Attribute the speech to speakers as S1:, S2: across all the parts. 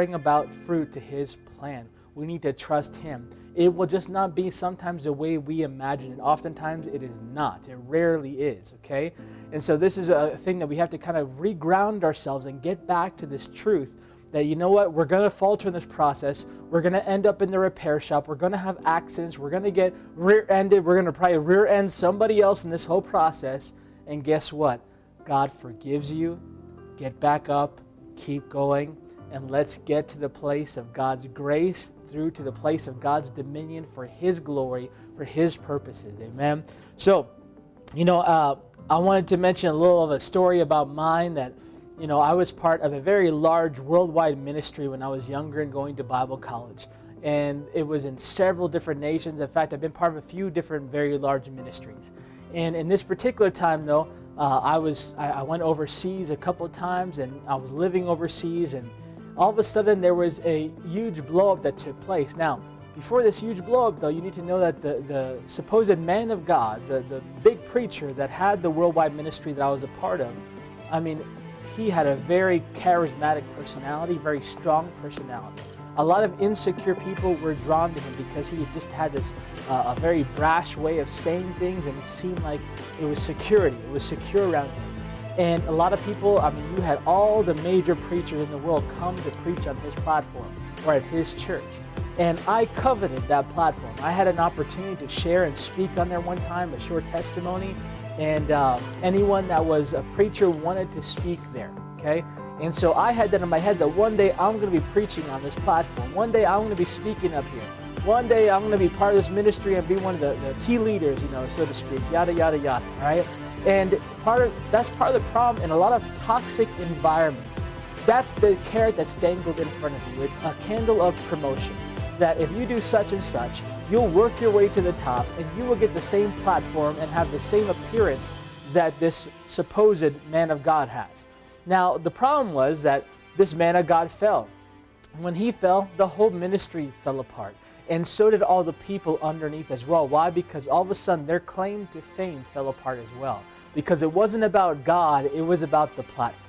S1: bring about fruit to His plan. We need to trust Him. It will just not be sometimes the way we imagine it. Oftentimes it is not. It rarely is, okay? And so this is a thing that we have to kind of reground ourselves and get back to this truth that, you know what, we're going to falter in this process. We're going to end up in the repair shop. We're going to have accidents. We're going to get rear-ended. We're going to probably rear-end somebody else in this whole process. And guess what? God forgives you. Get back up. Keep going. And let's get to the place of God's grace through to the place of God's dominion for His glory, for His purposes. Amen. So, I wanted to mention a little of a story about mine that, I was part of a very large worldwide ministry when I was younger and going to Bible college. And it was in several different nations. In fact, I've been part of a few different very large ministries. And in this particular time, though, I went overseas a couple of times, and I was living overseas, and all of a sudden there was a huge blow-up that took place. Now, before this huge blow-up, though, you need to know that the supposed man of God, the big preacher that had the worldwide ministry that I was a part of, he had a very charismatic personality, very strong personality. A lot of insecure people were drawn to him because he just had this a very brash way of saying things, and it seemed like it was security. It was secure around him. And a lot of people, you had all the major preachers in the world come to preach on his platform or at his church. And I coveted that platform. I had an opportunity to share and speak on there one time, a short testimony, and anyone that was a preacher wanted to speak there, okay? And so I had that in my head that one day I'm going to be preaching on this platform. One day I'm going to be speaking up here. One day I'm going to be part of this ministry and be one of the key leaders, so to speak, yada, yada, yada, right? And that's part of the problem in a lot of toxic environments. That's the carrot that's dangled in front of you, a candle of promotion. That if you do such and such, you'll work your way to the top and you will get the same platform and have the same appearance that this supposed man of God has. Now, the problem was that this man of God fell. When he fell, the whole ministry fell apart. And so did all the people underneath as well. Why? Because all of a sudden their claim to fame fell apart as well. Because it wasn't about God, it was about the platform.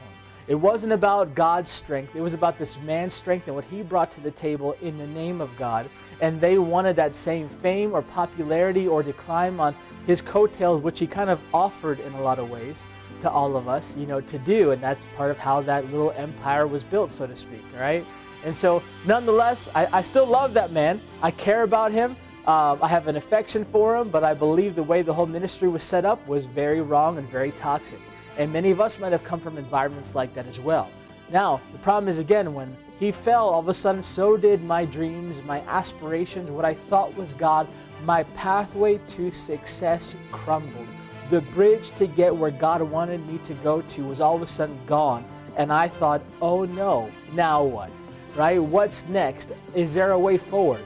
S1: It wasn't about God's strength. It was about this man's strength and what he brought to the table in the name of God. And they wanted that same fame or popularity or to climb on his coattails, which he kind of offered in a lot of ways to all of us, to do. And that's part of how that little empire was built, so to speak, right? And so, nonetheless, I still love that man. I care about him. I have an affection for him, but I believe the way the whole ministry was set up was very wrong and very toxic. And many of us might have come from environments like that as well. Now, the problem is, again, when he fell, all of a sudden, so did my dreams, my aspirations, what I thought was God. My pathway to success crumbled. The bridge to get where God wanted me to go to was all of a sudden gone. And I thought, oh no, now what? Right? What's next? Is there a way forward?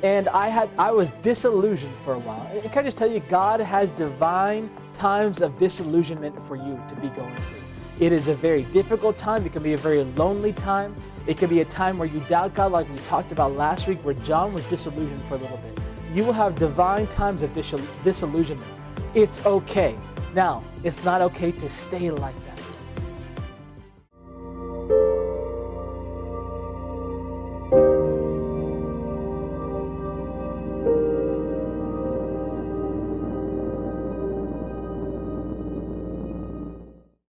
S1: And I was disillusioned for a while. And can I just tell you, God has divine times of disillusionment for you to be going through. It is a very difficult time. It can be a very lonely time. It can be a time where you doubt God, like we talked about last week, where John was disillusioned for a little bit. You will have divine times of disillusionment. It's okay. Now, it's not okay to stay like that.